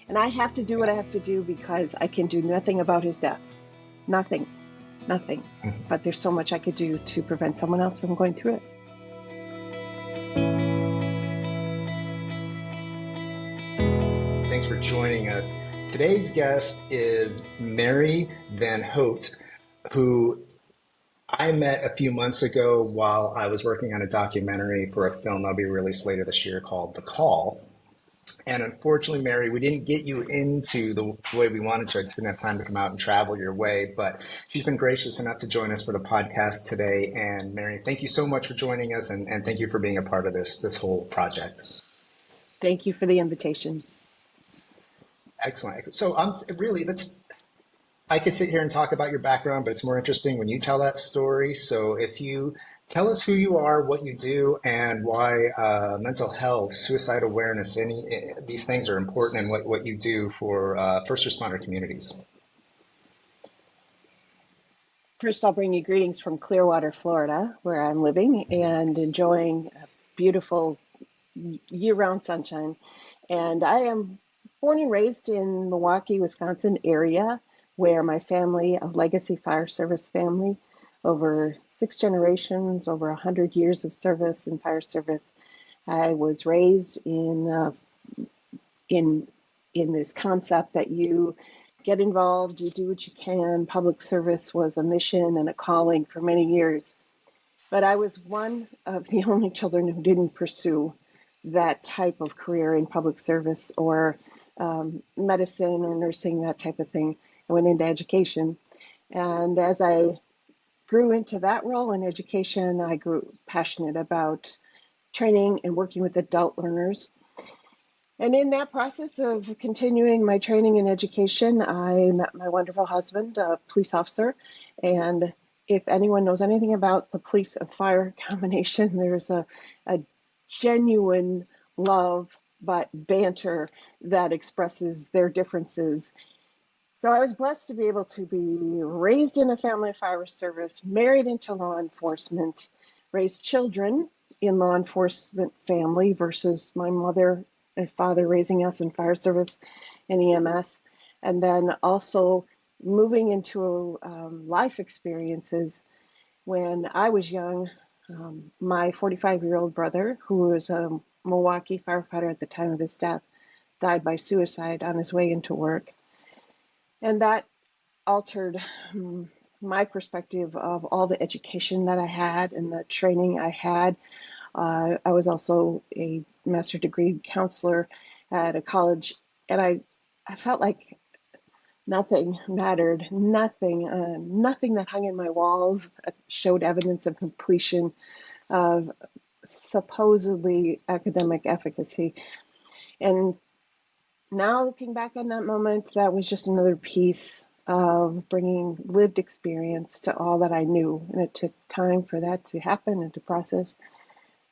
And I have to do what I have to do because I can do nothing about his death. Nothing. But there's so much I could do to prevent someone else from going through it. Thanks for joining us. Today's guest is Mary VanHaute, who I met a few months ago while I was working on a documentary for a film that'll be released later this year called The Call. And unfortunately, Mary, we didn't get you into the way we wanted to. I just didn't have time to come out and travel your way. But she's been gracious enough to join us for the podcast today. And Mary, thank you so much for joining us, and thank you for being a part of this whole project. Thank you for the invitation. Excellent. So really, I could sit here and talk about your background, but it's more interesting when you tell that story. So if you tell us who you are, what you do, and why mental health, suicide awareness, these things are important, and what you do for first responder communities. First, I'll bring you greetings from Clearwater, Florida, where I'm living and enjoying beautiful year-round sunshine. And I am born and raised in Milwaukee, Wisconsin area, where my family, a legacy fire service family, over 6 generations, over 100 years of service in fire service. I was raised in this concept that you get involved, you do what you can. Public service was a mission and a calling for many years. But I was one of the only children who didn't pursue that type of career in public service or medicine or nursing, that type of thing. I went into education. And as I grew into that role in education, I grew passionate about training and working with adult learners. And in that process of continuing my training in education, I met my wonderful husband, a police officer. And if anyone knows anything about the police and fire combination, there's a genuine love, but banter that expresses their differences. So I was blessed to be able to be raised in a family of fire service, married into law enforcement, raised children in law enforcement family versus my mother and father raising us in fire service and EMS. And then also moving into life experiences. When I was young, my 45-year-old brother, who was a Milwaukee firefighter at the time of his death, died by suicide on his way into work. And that altered my perspective of all the education that I had and the training I had. I was also a master's degree counselor at a college, and I felt like nothing mattered, nothing that hung in my walls showed evidence of completion of supposedly academic efficacy. And now looking back on that moment, that was just another piece of bringing lived experience to all that I knew. And it took time for that to happen and to process.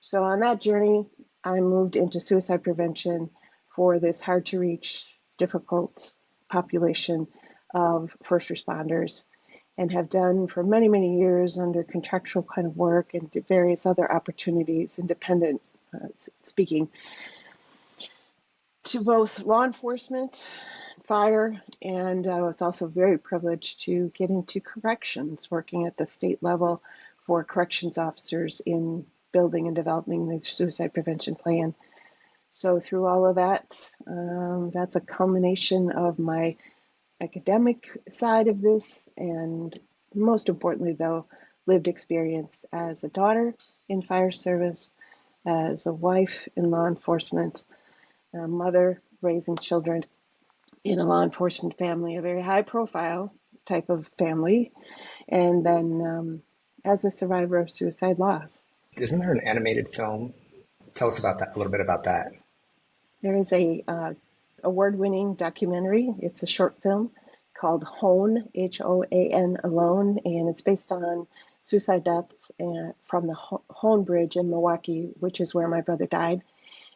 So on that journey, I moved into suicide prevention for this hard to reach, difficult population of first responders, and have done for many, many years under contractual kind of work and various other opportunities, independent speaking, to both law enforcement, fire, and I was also very privileged to get into corrections, working at the state level for corrections officers in building and developing the suicide prevention plan. So through all of that, that's a culmination of my academic side of this, and most importantly, though, lived experience as a daughter in fire service, as a wife in law enforcement, a mother raising children in a law enforcement family, a very high profile type of family, and then as a survivor of suicide loss. Isn't there an animated film? Tell us about that, a little bit about that. There is a award-winning documentary. It's a short film called Hoan, Hoan, Alone, and it's based on suicide deaths from the Hoan Bridge in Milwaukee, which is where my brother died.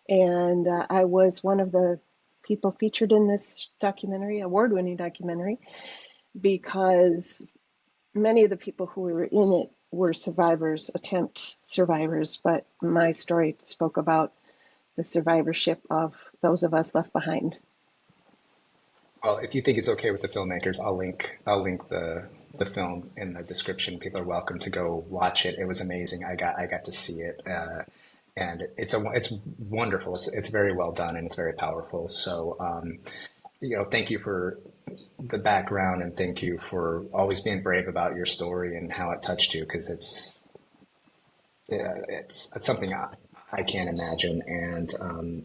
And I was one of the people featured in this documentary, award-winning documentary, because many of the people who were in it were survivors, attempt survivors, but my story spoke about the survivorship of those of us left behind. Well, if you think it's okay with the filmmakers, I'll link the film in the description. People are welcome to go watch it. It was amazing. I got to see it, and it's wonderful. It's very well done and it's very powerful. So thank you for the background and thank you for always being brave about your story and how it touched you because it's something I can't imagine. And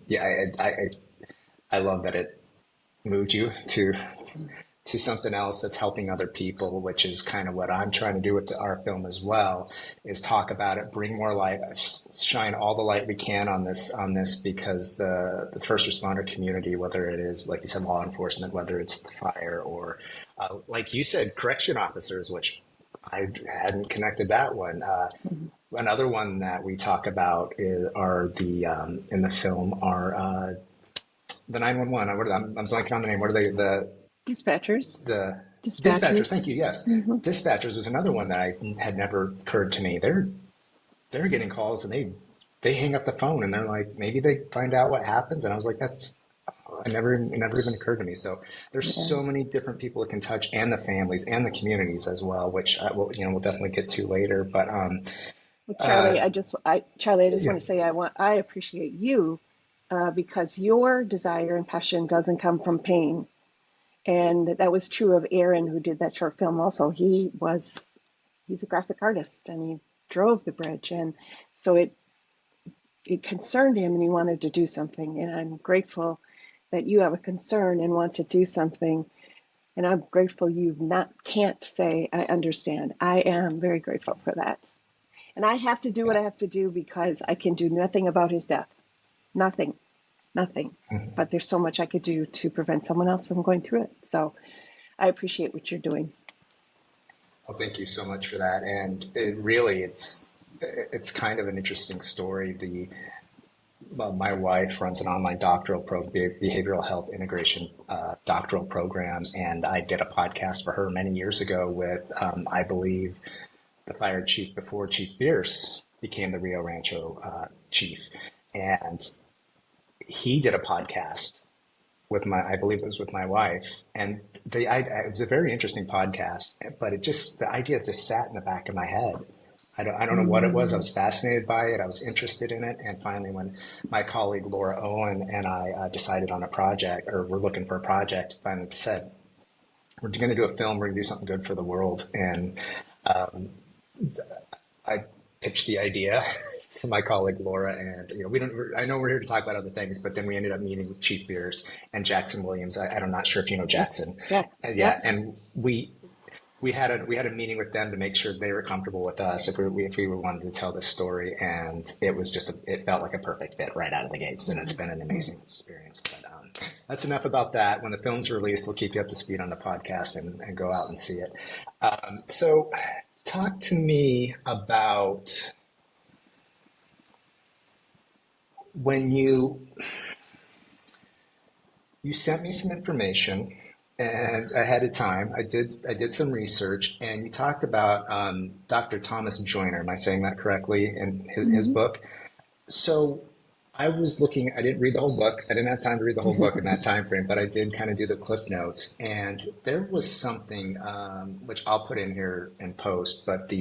I love that it moved you to something else that's helping other people, which is kind of what I'm trying to do with our film as well, is talk about it, bring more light, shine all the light we can on this because the first responder community, whether it is, like you said, law enforcement, whether it's the fire or, like you said, correction officers, which I hadn't connected that one. Another one that we talk about are the in the film are the 911. I'm blanking on the name. What are they? Dispatchers. The dispatchers. Dispatchers. Thank you. Yes, Hmm. dispatchers was another one that I had never occurred to me. They're getting calls and they hang up the phone and they're like maybe they find out what happens and I was like that's it never even occurred to me. So there's Yeah. so many different people it can touch and the families and the communities as well, which we'll definitely get to later. But Well, uh, Charlie, I just yeah, want to say I appreciate you because your desire and passion doesn't come from pain. And that was true of Aaron, who did that short film also. He's a graphic artist and he drove the bridge. And so it concerned him and he wanted to do something. And I'm grateful that you have a concern and want to do something. And I'm grateful you not can't say, I understand. I am very grateful for that. And I have to do what yeah. I have to do because I can do nothing about his death. Nothing, nothing. But there's so much I could do to prevent someone else from going through it. So I appreciate what you're doing. Well, thank you so much for that. And it's kind of an interesting story. My wife runs an online behavioral health integration doctoral program, and I did a podcast for her many years ago with, I believe, the fire chief before Chief Bierce became the Rio Rancho chief, and he did a podcast with I believe it was with my wife, and it was a very interesting podcast, but the idea just sat in the back of my head. I don't know what it was. I Mm, was fascinated by it. I was interested in it. And finally, when my colleague Laura Owen and I decided on a project, or we're looking for a project, finally said, we're going to do a film. We're going to do something good for the world. And I pitched the idea to my colleague Laura, and we don't. I know we're here to talk about other things, but then we ended up meeting with Chief Beers and Jackson Williams. I'm not sure if you know yes. Jackson. Yeah. Yeah, Yep. and we had a meeting with them to make sure they were comfortable with us if we wanted to tell this story, and it was it felt like a perfect fit right out of the gates, and it's been an amazing experience. But that's enough about that. When the film's released, we'll keep you up to speed on the podcast and go out and see it. So, talk to me about when you sent me some information and ahead of time I did some research and you talked about Dr. Thomas Joyner. Am I saying that correctly? In his Hmm. book. So I was looking. I didn't read the whole book. I didn't have time to read the whole book in that time frame, but I did kind of do the cliff notes. And there was something which I'll put in here in post, but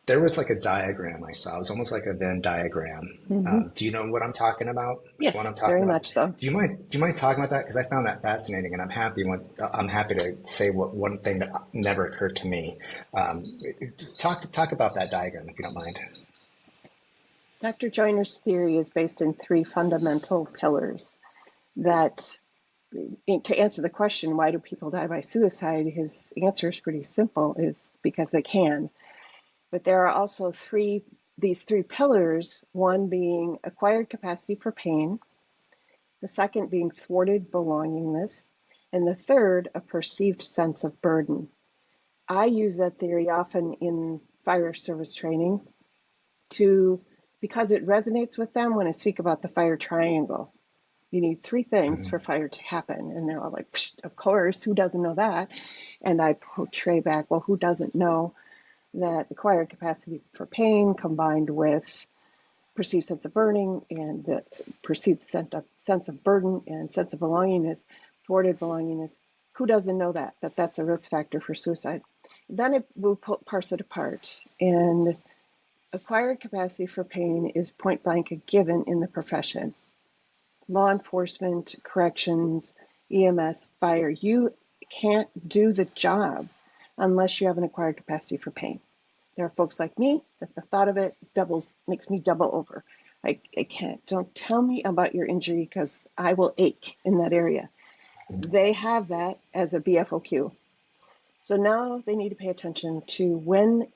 there was like a diagram I saw. It was almost like a Venn diagram. Hmm. Do you know what I'm talking about? Which one Yes, I'm talking very about? much so. Do you mind talking about that? Because I found that fascinating, and I'm happy to say what one thing that never occurred to me. Talk about that diagram if you don't mind. Dr. Joyner's theory is based in three fundamental pillars that, to answer the question, why do people die by suicide? His answer is pretty simple, is because they can. But there are also these three pillars, one being acquired capacity for pain, the second being thwarted belongingness, and the third, a perceived sense of burden. I use that theory often in fire service training to because it resonates with them when I speak about the fire triangle. You need three things for fire to happen. And they're all like, of course, who doesn't know that? And I portray back, well, who doesn't know that acquired capacity for pain combined with perceived sense of burning and the perceived sense of burden and sense of belongingness, thwarted belongingness, Who doesn't know that that's a risk factor for suicide? Then we'll parse it apart. And acquired capacity for pain is point blank a given in the profession. Law enforcement, corrections, EMS, fire, you can't do the job unless you have an acquired capacity for pain. There are folks like me that the thought of it makes me double over. I can't. Don't tell me about your injury because I will ache in that area. They have that as a BFOQ. So now they need to pay attention to when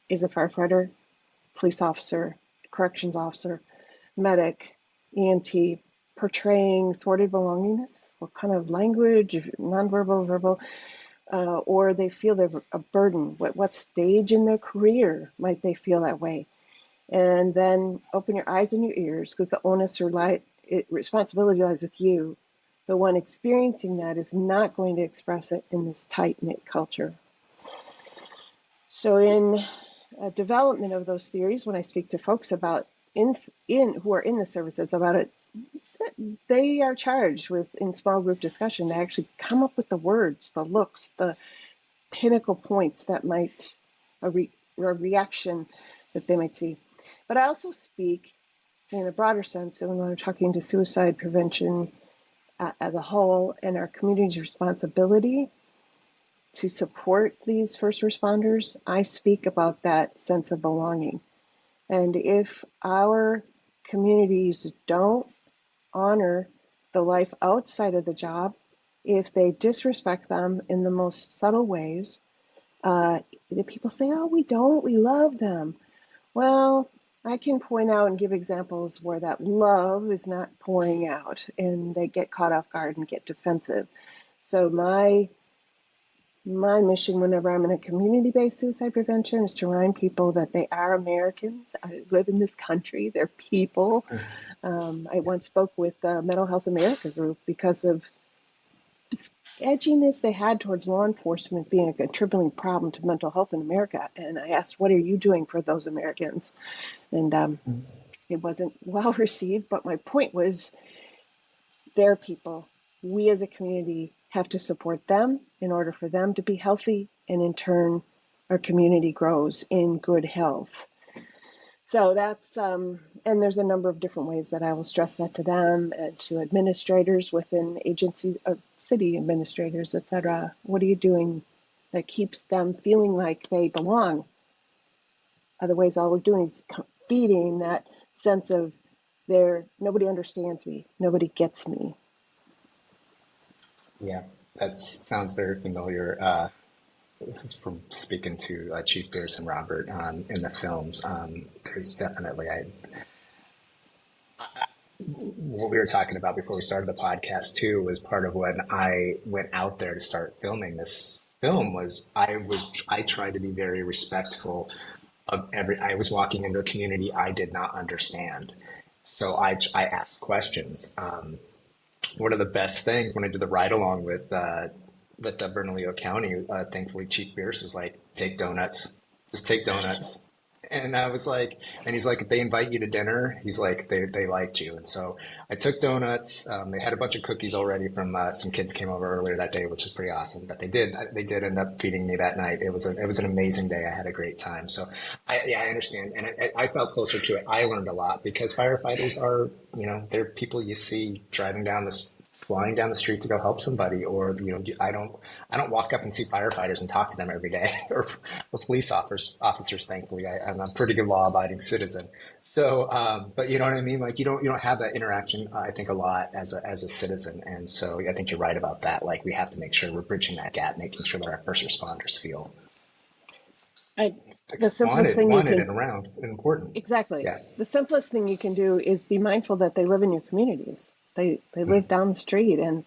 is a firefighter, police officer, corrections officer, medic, EMT portraying thwarted belongingness? What kind of language, nonverbal, verbal, or they feel they're a burden? What stage in their career might they feel that way? And then open your eyes and your ears, because the onus or responsibility lies with you. The one experiencing that is not going to express it in this tight-knit culture. So in development of those theories, when I speak to folks about who are in the services about it, they are charged with, in small group discussion, to actually come up with the words, the looks, the pinnacle points that might, a reaction that they might see. But I also speak in a broader sense, and when I'm talking to suicide prevention as a whole and our community's responsibility to support these first responders, I speak about that sense of belonging. And if our communities don't honor the life outside of the job, if they disrespect them in the most subtle ways, the people say, oh, we don't, we love them. Well, I can point out and give examples where that love is not pouring out and they get caught off guard and get defensive. So my mission whenever I'm in a community-based suicide prevention is to remind people that they are Americans. I live in this country. They're people. I once spoke with the Mental Health America group because of edginess they had towards law enforcement being a contributing problem to mental health in America. And I asked, what are you doing for those Americans? And it wasn't well received, but my point was, they're people. We as a community have to support them in order for them to be healthy, and in turn, our community grows in good health. So that's, and there's a number of different ways that I will stress that to them and to administrators within agencies, city administrators, etc. What are you doing that keeps them feeling like they belong? Otherwise, all we're doing is feeding that sense of nobody understands me, nobody gets me. Yeah, that sounds very familiar from speaking to Chief Pierce and Robert in the films. There's definitely what we were talking about before we started the podcast too was part of when I went out there to start filming this film was I tried to be very respectful of I was walking into a community I did not understand. So I asked questions. One of the best things when I did the ride along with Bernalillo County, thankfully Chief Pierce was like, take donuts, just take donuts. And I was like, and he's like, if they invite you to dinner, he's like, they liked you. And so I took donuts. They had a bunch of cookies already from some kids came over earlier that day, which was pretty awesome. But they did end up feeding me that night. It was an amazing day. I had a great time. So I understand, and I felt closer to it. I learned a lot because firefighters are, they're people you see flying down the street to go help somebody, or I don't walk up and see firefighters and talk to them every day, or police officers. Thankfully, I'm a pretty good law-abiding citizen. So, but you know what I mean. Like you don't have that interaction. I think a lot as a citizen, and so I think you're right about that. Like we have to make sure we're bridging that gap, making sure that our first responders feel The simplest thing wanted and around and important. Exactly. Yeah. The simplest thing you can do is be mindful that they live in your communities. They live down the street, and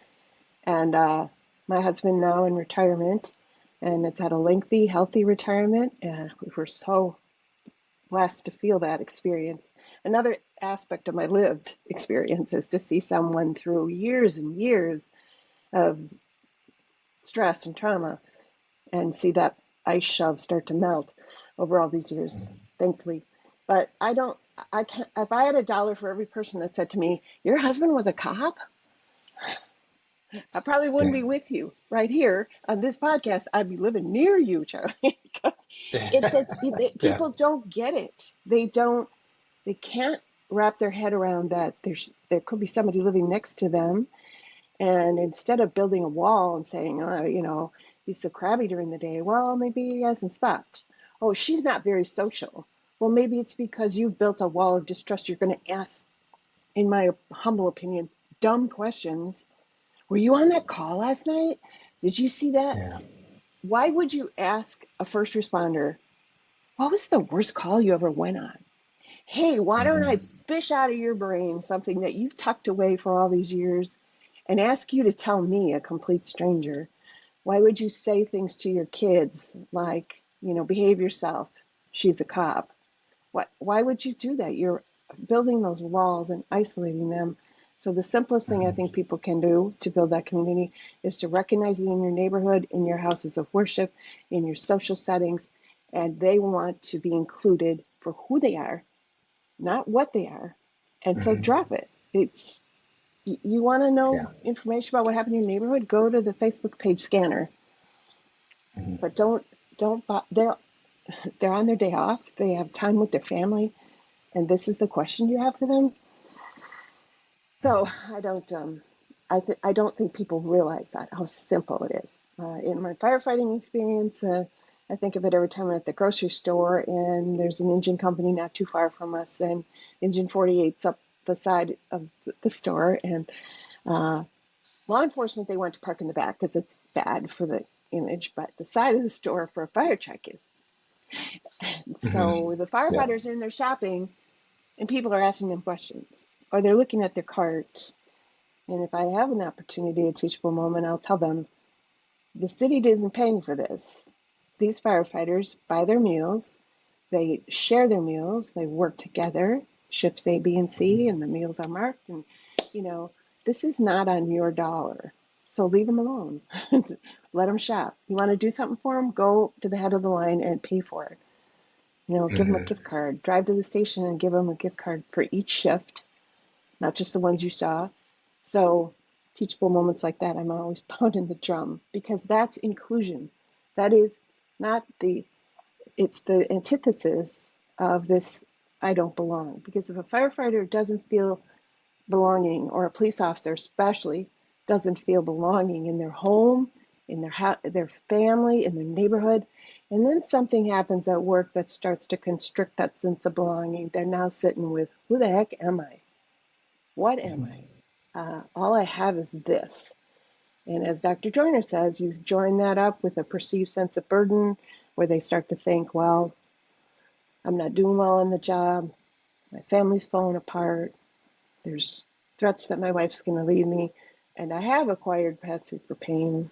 my husband now in retirement, and has had a lengthy, healthy retirement, and we were so blessed to feel that experience. Another aspect of my lived experience is to see someone through years and years of stress and trauma, and see that ice shove start to melt over all these years, thankfully. But I can't, if I had $1 for every person that said to me, your husband was a cop, I probably wouldn't Yeah. be with you right here on this podcast. I'd be living near you, Charlie, because Yeah. people don't get it. They can't wrap their head around that there could be somebody living next to them. And instead of building a wall and saying, he's so crabby during the day, well, maybe he hasn't slept. Oh, she's not very social. Well, maybe it's because you've built a wall of distrust. You're going to ask, in my humble opinion, dumb questions. Were you on that call last night? Did you see that? Yeah. Why would you ask a first responder, what was the worst call you ever went on? Hey, why don't Hmm. I fish out of your brain something that you've tucked away for all these years and ask you to tell me, a complete stranger? Why would you say things to your kids like, behave yourself? She's a cop. Why would you do that? You're building those walls and isolating them. So the simplest thing I think Hmm. people can do to build that community is to recognize it in your neighborhood, in your houses of worship, in your social settings, and they want to be included for who they are, not what they are. And so Hmm. drop it. You want to Yeah. know information about what happened in your neighborhood? Go to the Facebook page scanner, Hmm. but don't. They're on their day off. They have time with their family, and this is the question you have for them. So I don't think people realize that how simple it is. In my firefighting experience, I think of it every time I'm at the grocery store and there's an engine company not too far from us, and engine 48's up the side of the store, and uh, law enforcement, they want to park in the back because it's bad for the image, but the side of the store for a fire truck is. Hmm. So the Yeah. firefighters are in there shopping, and people are asking them questions, or they're looking at their cart. And if I have an opportunity, a teachable moment, I'll tell them the city isn't paying for this. These firefighters buy their meals, they share their meals, they work together, ships A, B, and C, and the meals are marked. And, you know, this is not on your dollar. So leave them alone. Let them shop. You want to do something for them? Go to the head of the line and pay for it. Give them a Hmm. gift card. Drive to the station and give them a gift card for each shift, not just the ones you saw. So, teachable moments like that, I'm always pounding the drum because that's inclusion. That is not it's the antithesis of this I don't belong. Because if a firefighter doesn't feel belonging, or a police officer especially doesn't feel belonging in their home, in their family, in their neighborhood, and then something happens at work that starts to constrict that sense of belonging, they're now sitting with, who the heck am I? What am I? All I have is this. And as Dr. Joyner says, you join that up with a perceived sense of burden where they start to think, well, I'm not doing well on the job. My family's falling apart. There's threats that my wife's going to leave me. And I have acquired capacity for pain.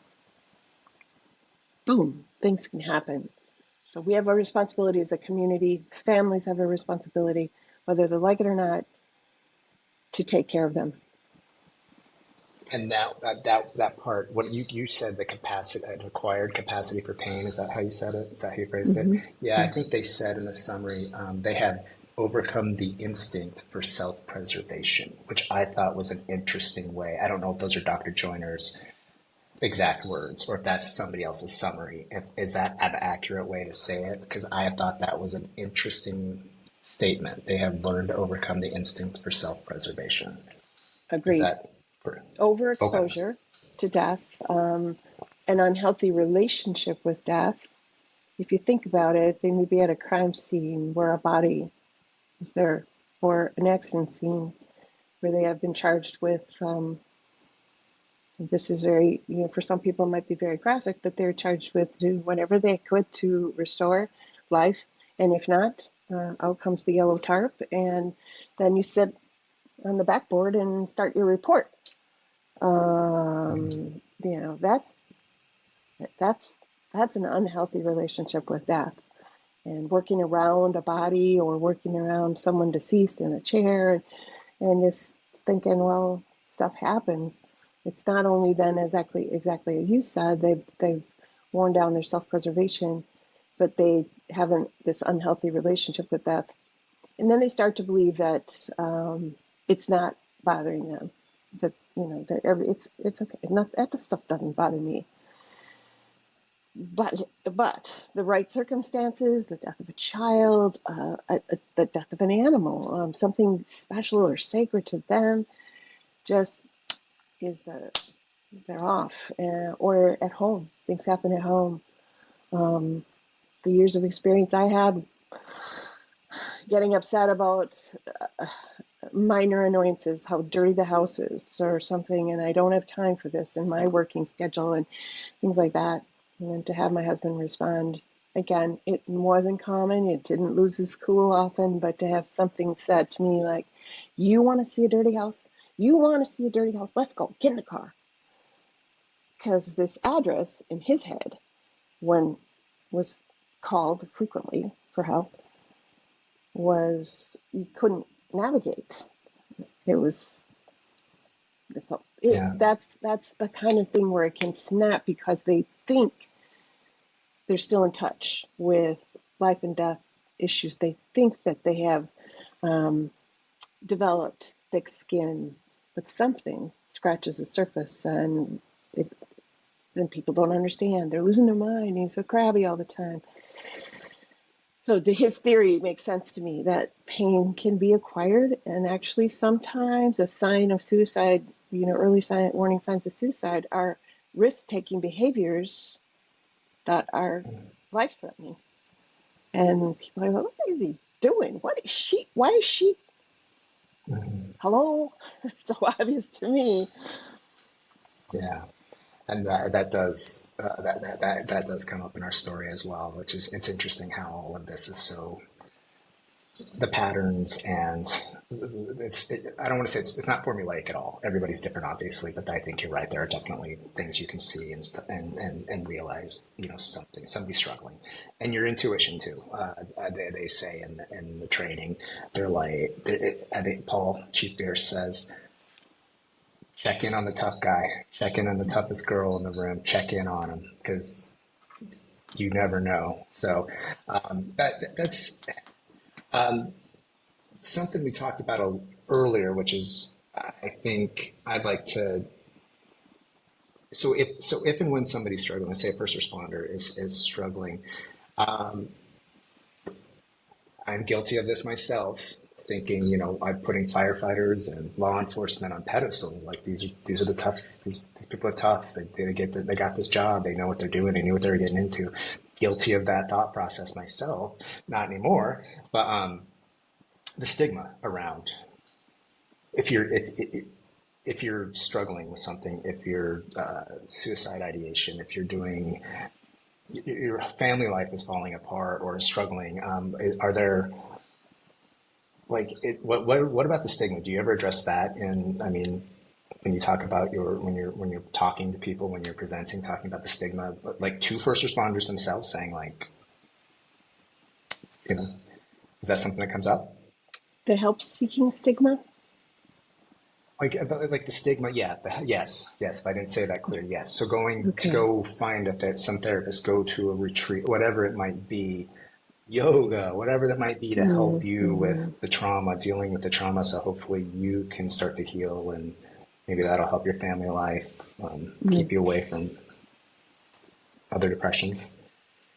Boom, things can happen. So we have a responsibility as a community. Families have a responsibility, whether they like it or not, to take care of them. And that part, what you said, the capacity, acquired capacity for pain, is that how you said it? Is that how you phrased it? Mm-hmm. Yeah, I Yeah, think they said in the summary, they have overcome the instinct for self-preservation, which I thought was an interesting way. I don't know if those are Dr. Joyner's exact words or if that's somebody else's summary. Is that an accurate way to say it? Because I thought that was an interesting statement. They have learned to overcome the instinct for self-preservation. Is agreed. that okay? Overexposure to death, an unhealthy relationship with death. If you think about it, they may be at a crime scene where a body is there, or an accident scene where they have been charged with. This is very, for some people it might be very graphic, but they're charged with doing whatever they could to restore life. And if not, out comes the yellow tarp, and then you sit on the backboard and start your report. That's that's that's an unhealthy relationship with death, and working around a body or working around someone deceased in a chair, and just thinking, well, stuff happens. It's not only then exactly as you said, they've worn down their self-preservation, but they haven't this unhealthy relationship with death, and then they start to believe that it's not bothering them. that, it's okay. Not that stuff doesn't bother me. But the right circumstances, the death of a child, the death of an animal, something special or sacred to them, just is they're off. Or at home, things happen at home. The years of experience I had getting upset about minor annoyances, how dirty the house is or something, and I don't have time for this in my working schedule and things like that. And to have my husband respond, again, it wasn't common. It didn't lose his cool often, but to have something said to me like, you want to see a dirty house? You want to see a dirty house? Let's go. Get in the car. Because this address in his head, when was called frequently for help, was you couldn't navigate. It was Yeah. that's the kind of thing where it can snap because they think they're still in touch with life and death issues. They think that they have developed thick skin, but something scratches the surface, and then people don't understand. They're losing their mind. He's so crabby all the time. So his theory makes sense to me that pain can be acquired, and actually sometimes a sign of suicide, early warning signs of suicide are risk-taking behaviors that are life-threatening. And people are like, what is he doing? Why is she, hello? It's so obvious to me. Yeah. And that does that does come up in our story as well, which is, it's interesting how all of this is so, the patterns, and I don't want to say it's not formulaic at all. Everybody's different, obviously, but I think you're right. There are definitely things you can see and realize, somebody's struggling, and your intuition too. They say in the training, they're like, I think Paul Chief Bierce says, check in on the tough guy, check in on the toughest girl in the room, check in on them, because you never know. So that's something we talked about earlier, which is, I think I'd like to. So if and when somebody's struggling, let's say a first responder is struggling, I'm guilty of this myself. Thinking, I'm putting firefighters and law enforcement on pedestals. Like these are the tough. These people are tough. They got this job. They know what they're doing. They knew what they were getting into. Guilty of that thought process myself. Not anymore. But the stigma around, if you're struggling with something, if you're suicide ideation, if you're doing, your family life is falling apart or struggling, are there, what about the stigma? Do you ever address that? When you talk about when you're talking to people, when you're presenting, talking about the stigma, like to first responders themselves, saying like, is that something that comes up? The help-seeking stigma. Like the stigma, yeah. Yes. If I didn't say that clear, yes. So going to Okay. go find some therapist, go to a retreat, whatever it might be, yoga, whatever that might be, to help you Mm-hmm. with the trauma, dealing with the trauma. So hopefully you can start to heal, and maybe that'll help your family life, keep you away from other depressions.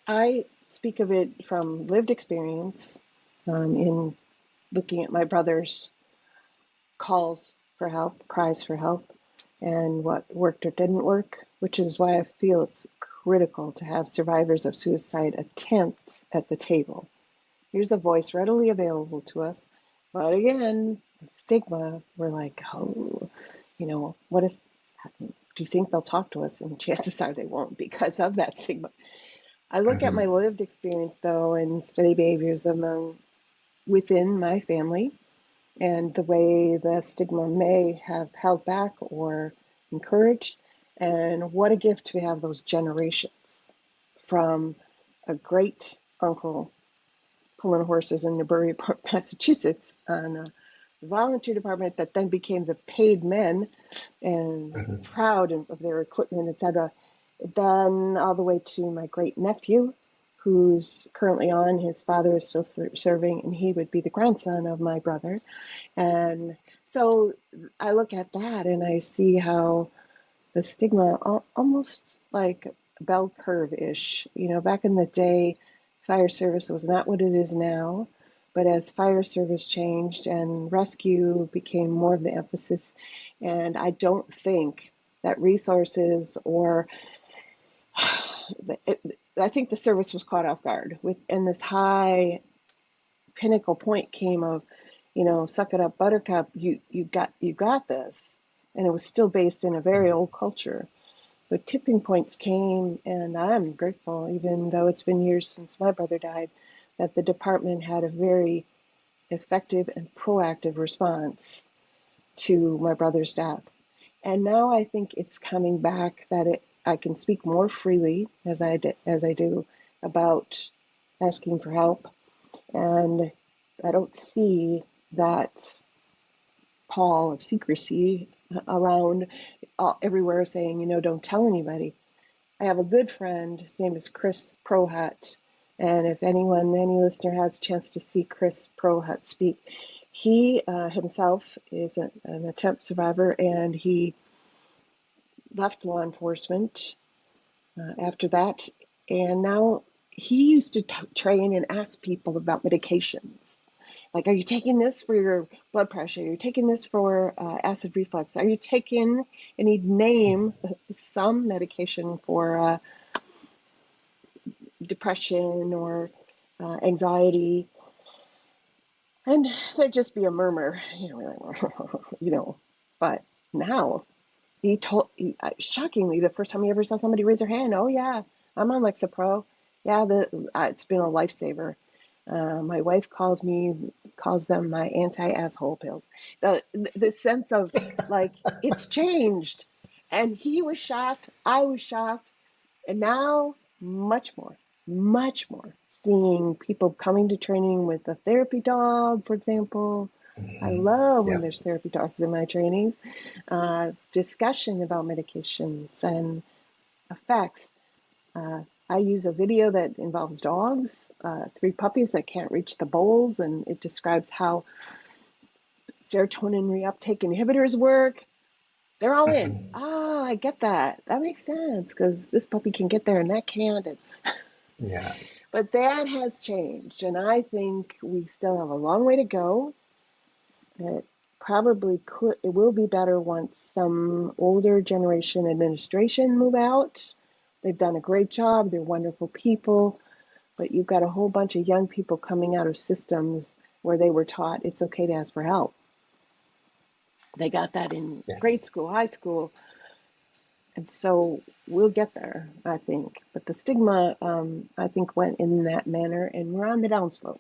I speak of it from lived experience, in looking at my brother's calls for help, cries for help, and what worked or didn't work, which is why I feel it's critical to have survivors of suicide attempts at the table. Here's a voice readily available to us. But again, stigma, we're like, oh, what if, do you think they'll talk to us? And chances are they won't because of that stigma. I look at Mm-hmm. my lived experience, though, and study behaviors within my family and the way the stigma may have held back or encouraged. And what a gift to have those generations from a great uncle pulling horses in Newburyport, Massachusetts, on a volunteer department that then became the paid men and Mm-hmm. proud of their equipment, etc. Then all the way to my great nephew, who's currently on. His father is still serving, and he would be the grandson of my brother. And So I look at that and I see how the stigma almost like bell curve-ish. Back in the day, fire service was not what it is now, but as fire service changed and rescue became more of the emphasis, and I don't think that resources or I think the service was caught off guard and this high pinnacle point came of, suck it up, Buttercup, you got this, and it was still based in a very old culture. But tipping points came, and I'm grateful, even though it's been years since my brother died, that the department had a very effective and proactive response to my brother's death. And now I think it's coming back that I can speak more freely as I do about asking for help, and I don't see that pall of secrecy around everywhere saying, don't tell anybody. I have a good friend. His name is Chris Prohut. And if any listener has a chance to see Chris Prohut speak, he himself is an attempt survivor, and he left law enforcement after that. And now he used to train and ask people about medications. Like, are you taking this for your blood pressure? Are you taking this for acid reflux? Are you taking, and he'd name some medication for depression or anxiety, and there'd just be a murmur, But now shockingly, the first time he ever saw somebody raise their hand, oh yeah, I'm on Lexapro. Yeah, it's been a lifesaver. My wife calls them my anti-asshole pills. The sense of like it's changed, and he was shocked, I was shocked, and now much more. Seeing people coming to training with a therapy dog, for example. I love when Yeah. there's therapy dogs in my training. Discussion about medications and effects. Uh, I use a video that involves dogs, three puppies that can't reach the bowls, and it describes how serotonin reuptake inhibitors work. They're all in. Mhm. Ah, I get that. That makes sense because this puppy can get there and that can't. Yeah. But that has changed, and I think we still have a long way to go. It probably could, it will be better once some older generation administration move out. They've done a great job. They're wonderful people, but you've got a whole bunch of young people coming out of systems where they were taught it's okay to ask for help. They got that in Yeah. grade school, high school, and so we'll get there, I think. But the stigma, I think, went in that manner, and we're on the downslope.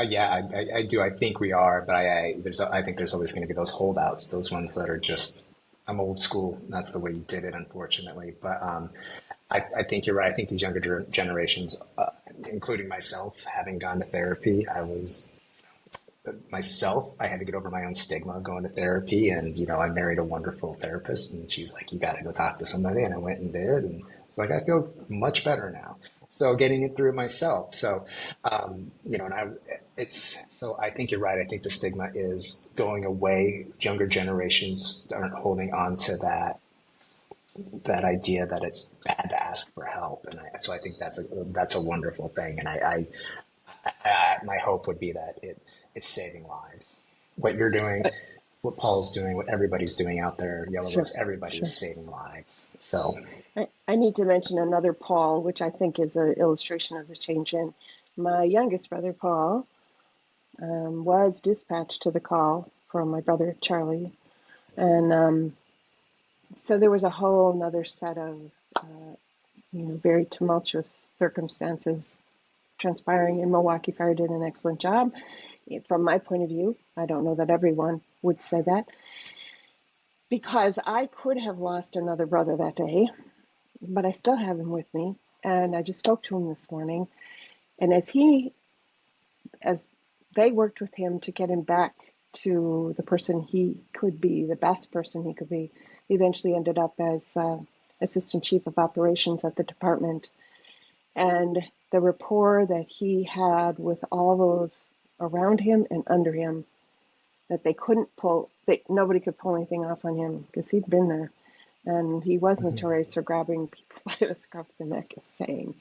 Yeah, I do. I think we are, but I think there's always going to be those holdouts, those ones that are just, I'm old school. That's the way you did it, unfortunately. But I think you're right. I think these younger generations, including myself, having gone to therapy, I had to get over my own stigma going to therapy. And, I married a wonderful therapist, and she's like, you got to go talk to somebody. And I went and did. And it's like, I feel much better now. So getting it through myself. So, so I think you're right. I think the stigma is going away. Younger generations aren't holding on to that idea that it's bad to ask for help. And so I think that's a wonderful thing. And my hope would be that it's saving lives. What you're doing, Uh, what Paul's doing, what everybody's doing out there, Yellow sure, Rose, everybody is sure. saving lives. So, I need to mention another Paul, which I think is an illustration of the change in. My youngest brother, Paul, was dispatched to the call from my brother, Charlie. And so there was a whole another set of, very tumultuous circumstances transpiring, and Milwaukee Fire did an excellent job. From my point of view, I don't know that everyone would say that, because I could have lost another brother that day, but I still have him with me. And I just spoke to him this morning. And as they worked with him to get him back to the person he could be, the best person he could be, he eventually ended up as assistant chief of operations at the department. And the rapport that he had with all those around him and under him that they couldn't pull, nobody could pull anything off on him because he'd been there. And he was notorious for grabbing people by the scruff of the neck and saying,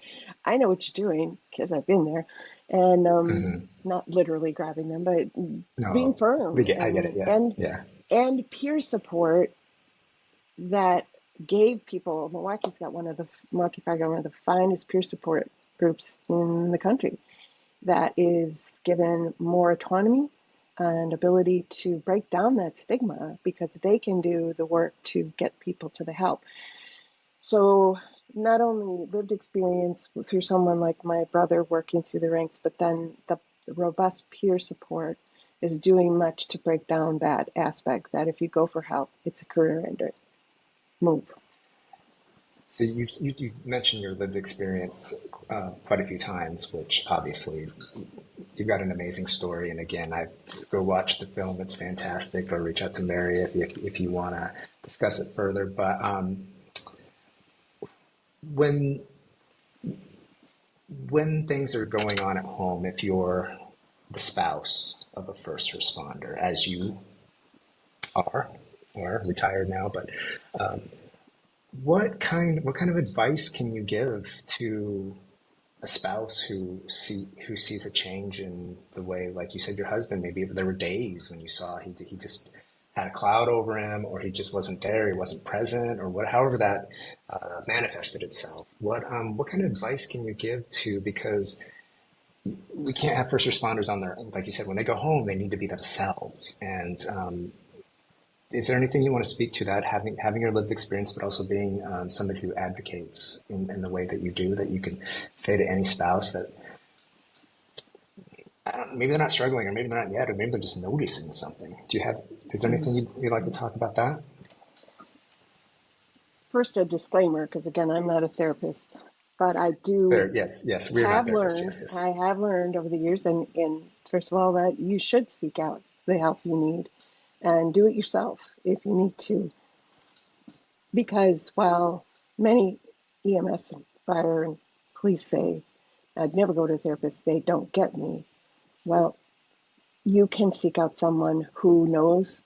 I know what you're doing because I've been there. And Hmm. not literally grabbing them, but being No, firm I get it. Yeah. Yeah. and peer support that gave people, Milwaukee Fire got one of the finest peer support groups in the country that is given more autonomy and ability to break down that stigma because they can do the work to get people to the help. So not only lived experience through someone like my brother working through the ranks, but then the robust peer support is doing much to break down that aspect that if you go for help, it's a career ender. Move. So you've mentioned your lived experience quite a few times, which obviously you've got an amazing story. And again, I go watch the film; it's fantastic. Or reach out to Mary if you want to discuss it further. But when when things are going on at home, if you're the spouse of a first responder, as you are, or retired now, but what kind of advice can you give to a spouse who sees a change in the way, like you said, your husband, maybe there were days when you saw he just had a cloud over him, or he just wasn't there, he wasn't present, or what, however that manifested itself. What kind of advice can you give to, because we can't have first responders on their, like you said, when they go home, they need to be themselves. And is there anything you want to speak to that, having your lived experience, but also being somebody who advocates in the way that you do, that you can say to any spouse that maybe they're not struggling, or maybe they're not yet, or maybe they're just noticing something? Is there anything you'd like to talk about that? First, a disclaimer, because again, I'm not a therapist, but I do There, yes, yes, we're not therapists. Yes, yes. I have learned over the years, and first of all, that you should seek out the help you need and do it yourself if you need to. Because while many EMS and fire and police say, I'd never go to a therapist, they don't get me. Well, you can seek out someone who knows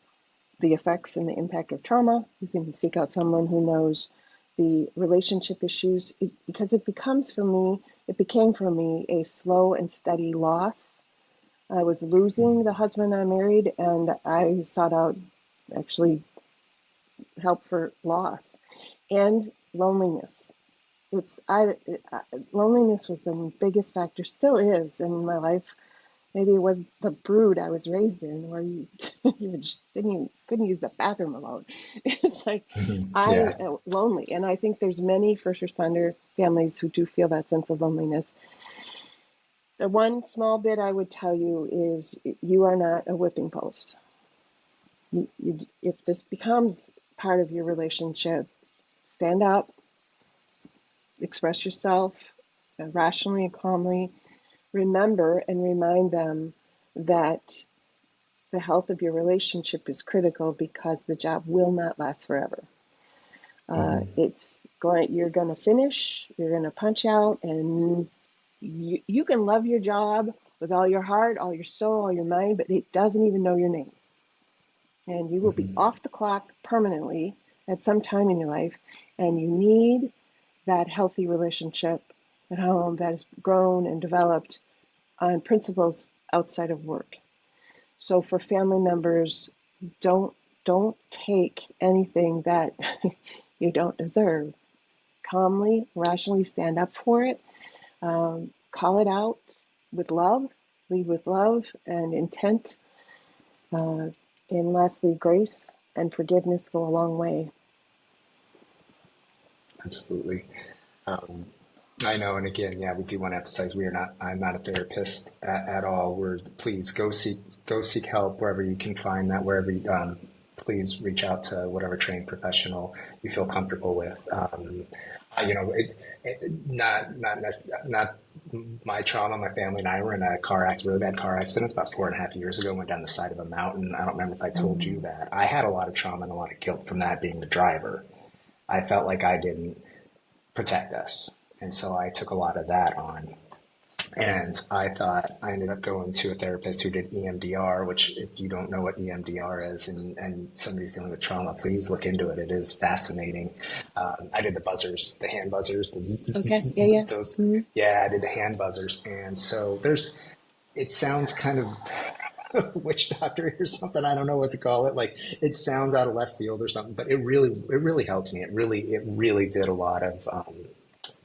the effects and the impact of trauma. You can seek out someone who knows the relationship issues, because it became for me a slow and steady loss. I was losing the husband I married, and I sought out actually help for loss and loneliness. It's loneliness was the biggest factor, still is in my life. Maybe it was the brood I was raised in, where you, you just couldn't use the bathroom alone. It's like Mhm. I Yeah, am lonely, and I think there's many first responder families who do feel that sense of loneliness. The one small bit I would tell you is you are not a whipping post. If this becomes part of your relationship, stand up, express yourself rationally and calmly. Remember and remind them that the health of your relationship is critical because the job will not last forever. You're going to finish, you're going to punch out, and you can love your job with all your heart, all your soul, all your mind, but it doesn't even know your name. And you will be off the clock permanently at some time in your life, and you need that healthy relationship at home that has grown and developed on principles outside of work. So for family members, don't don't take anything that you don't deserve. Calmly, rationally stand up for it. Call it out with love. Lead with love and intent. Uh, and lastly, grace and forgiveness go a long way. absolutely. Um, I know, and again, yeah, we do want to emphasize we are not. I'm not a therapist at all. We're please go seek help wherever you can find that. Wherever you, please reach out to whatever trained professional you feel comfortable with. You know, not my trauma. My family and I were in a really bad car accident about 4.5 years ago. Went down the side of a mountain. I don't remember if I told you Mm. that. I had a lot of trauma and a lot of guilt from that, being the driver. I felt like I didn't protect us. And so I took a lot of that on. And I ended up going to a therapist who did EMDR, which if you don't know what EMDR is and somebody's dealing with trauma, please look into it. It is fascinating. I did the buzzers, the hand buzzers, Okay. Yeah. Yeah. those, Mm-hmm. yeah, I did the hand buzzers. And so it sounds kind of witch doctor or something. I don't know what to call it. Like it sounds out of left field or something, but it really helped me. It really did a lot of,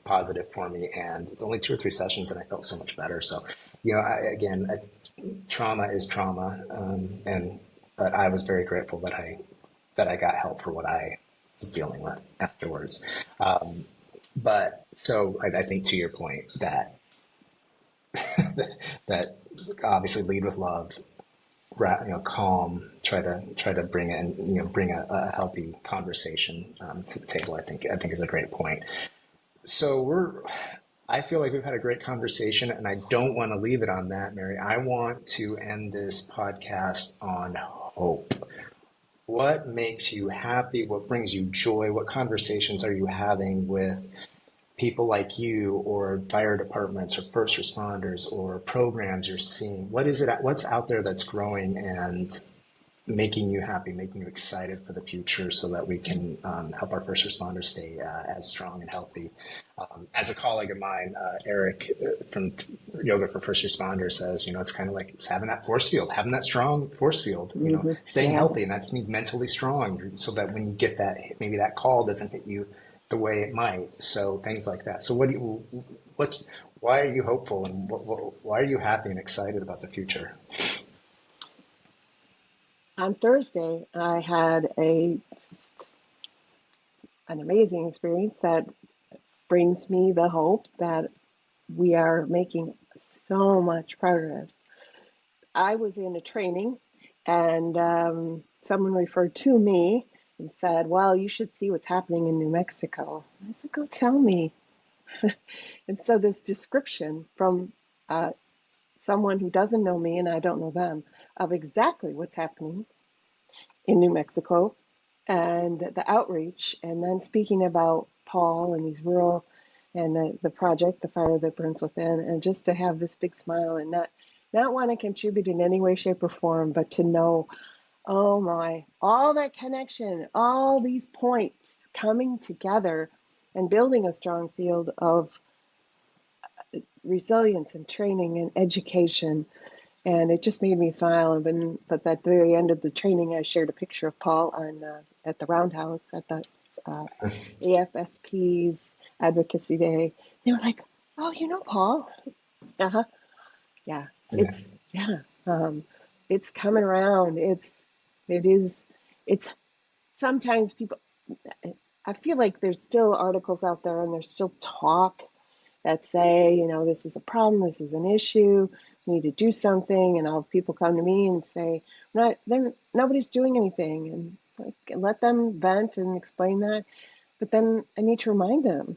positive for me, and only 2 or 3 sessions and I felt so much better. So, trauma is trauma. But I was very grateful that I got help for what I was dealing with afterwards. But so I think to your point that, that obviously lead with love, calm, try to bring in, bring a healthy conversation, to the table. I think is a great point. So I feel like we've had a great conversation, and I don't want to leave it on that, Mary. I want to end this podcast on hope. What makes you happy? What brings you joy? What conversations are you having with people like you, or fire departments, or first responders, or programs you're seeing? What is it? What's out there that's growing and making you happy, making you excited for the future, so that we can, help our first responders stay, as strong and healthy? As a colleague of mine, Eric, from Yoga for First Responders, says, it's kind of like it's having that force field, having that strong force field, Mm-hmm. staying Yeah. healthy. And that just means mentally strong, so that when you get that, maybe that call doesn't hit you the way it might. So things like that. So why are you hopeful, and why are you happy and excited about the future? On Thursday, I had an amazing experience that brings me the hope that we are making so much progress. I was in a training, and someone referred to me and said, "Well, you should see what's happening in New Mexico." I said, "Go tell me." And so this description from uh, someone who doesn't know me and I don't know them of exactly what's happening in New Mexico and the outreach, and then speaking about Paul and these rural and the project, the fire that burns within, and just to have this big smile and not want to contribute in any way, shape, or form, but to know, oh my, all that connection, all these points coming together and building a strong field of resilience and training and education. And it just made me smile. But at the very end of the training, I shared a picture of Paul on at the Roundhouse at the uh, AFSP's Advocacy Day. They were like, "Oh, you know Paul? Uh huh. Yeah. Yeah. Yeah. It's coming around. It is. It's sometimes people. I feel like there's still articles out there and there's still talk that say, this is a problem, this is an issue, we need to do something, and all people come to me and say, nobody's doing anything, and like, let them vent and explain that. But then I need to remind them,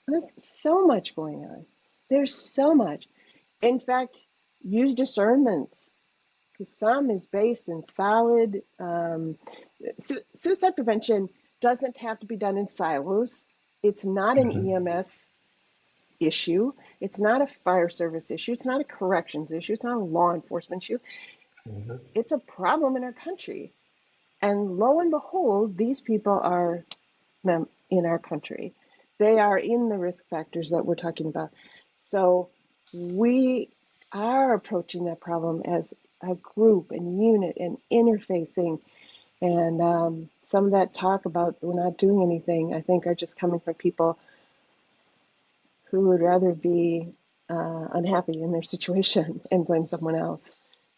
there's so much going on. There's so much. In fact, use discernments, because some is based in solid. Suicide prevention doesn't have to be done in silos. It's not an Mhm. EMS issue. It's not a fire service issue. It's not a corrections issue. It's not a law enforcement issue. Mhm. It's a problem in our country. And lo and behold, these people are in our country. They are in the risk factors that we're talking about. So we are approaching that problem as a group and unit and interfacing. And some of that talk about we're not doing anything, I think, are just coming from people who would rather be unhappy in their situation and blame someone else.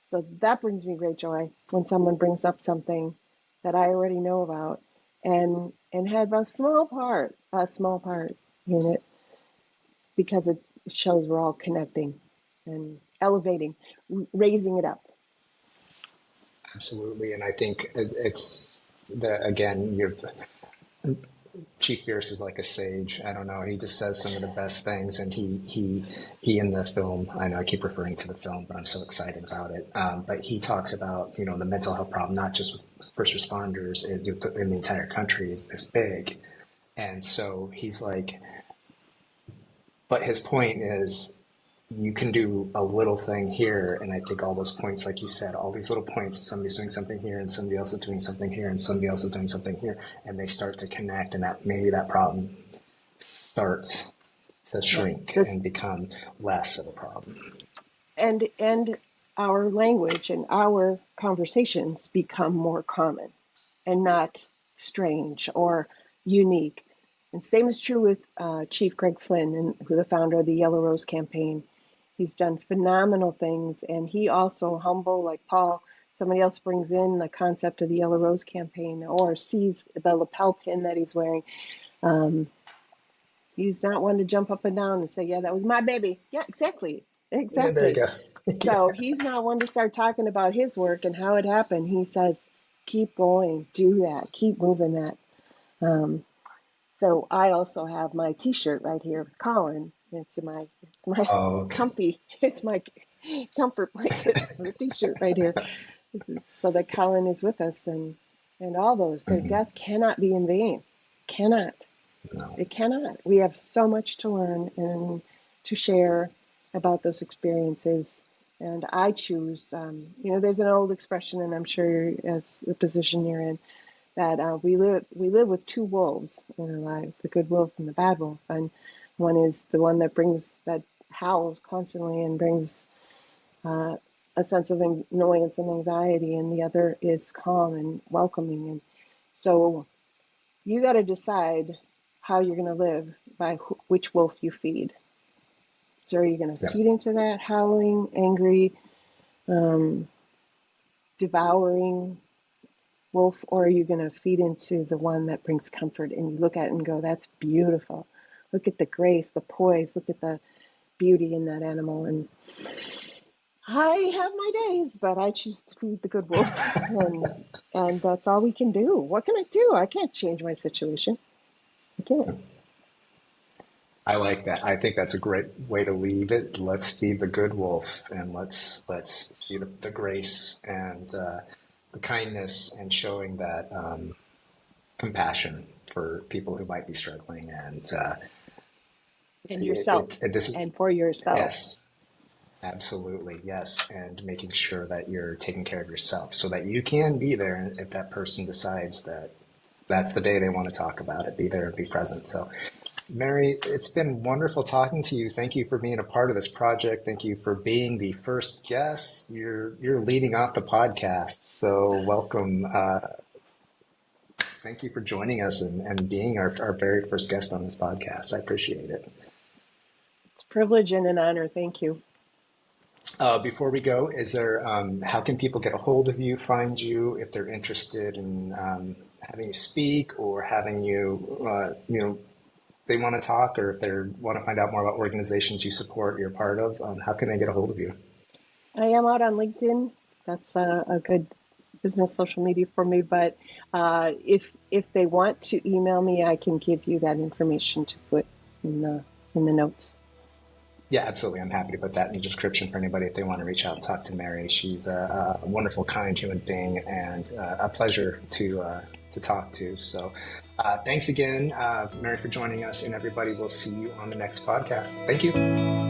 So that brings me great joy when someone brings up something that I already know about and had a small part in it, because it shows we're all connecting and elevating, raising it up. Absolutely. And I think it's again, Chief Bierce is like a sage. I don't know. He just says some of the best things, and he in the film. I know I keep referring to the film, but I'm so excited about it. But he talks about the mental health problem, not just with first responders in the entire country, is this big, and so he's like, but his point is, you can do a little thing here, and I think all those points, like you said, all these little points, somebody's doing something here, and somebody else is doing something here, and somebody else is doing something here, and they start to connect, and that maybe that problem starts to Yeah. shrink This, and become less of a problem. and our language and our conversations become more common and not strange or unique. And same is true with Chief Greg Flynn, and who the founder of the Yellow Rose campaign. He's done phenomenal things, and he also humble like Paul. Somebody else brings in the concept of the Yellow Rose campaign or sees the lapel pin that he's wearing. Um, he's not one to jump up and down and say, "Yeah, that was my baby." Yeah, exactly, Yeah, there you exactly. go. So Yeah. he's not one to start talking about his work and how it happened. He says, "Keep going, do that, keep moving that." Um, so I also have my T-shirt right here with Colin. It's my Oh, okay. comfy. It's my comfort blanket. The T-shirt right here, so that Colin is with us, and all those. Their Hmm. death cannot be in vain. Cannot. No. It cannot. We have so much to learn and to share about those experiences. And I choose. There's an old expression, and I'm sure as the position you're in, that we live with two wolves in our lives, the good wolf and the bad wolf. And one is the one that howls constantly and brings uh, a sense of annoyance and anxiety, and the other is calm and welcoming. And so you got to decide how you're going to live by which wolf you feed. So are you going to Yeah. feed into that howling, angry, um, devouring wolf, or are you going to feed into the one that brings comfort and you look at it and go, "That's beautiful. Look at the grace, the poise, look at the beauty in that animal." And I have my days, but I choose to feed the good wolf, and that's all we can do. What can I do? I can't change my situation. I can't. I like that. I think that's a great way to leave it. Let's feed the good wolf, and let's see the grace and the kindness, and showing that compassion for people who might be struggling. And And yourself, this is, and for yourself. yes, absolutely, yes, and making sure that you're taking care of yourself so that you can be there if that person decides that that's the day they want to talk about it. Be there and be present. So Mary, it's been wonderful talking to you. Thank you for being a part of this project. Thank you for being the first guest. You're leading off the podcast, so welcome. Thank you for joining us and being our very first guest on this podcast. I appreciate it. It's a privilege and an honor. Thank you. Before we go, is there how can people get a hold of you, find you if they're interested in having you speak or having you they want to talk, or if they want to find out more about organizations you support, you're part of, how can they get a hold of you? I am out on LinkedIn. That's a good business social media for me. But if they want to email me, I can give you that information to put in the notes. Yeah, absolutely. I'm happy to put that in the description for anybody if they want to reach out and talk to Mary. She's a wonderful, kind human being, and a pleasure to talk to. So, thanks again, Mary, for joining us, and everybody. We'll see you on the next podcast. Thank you.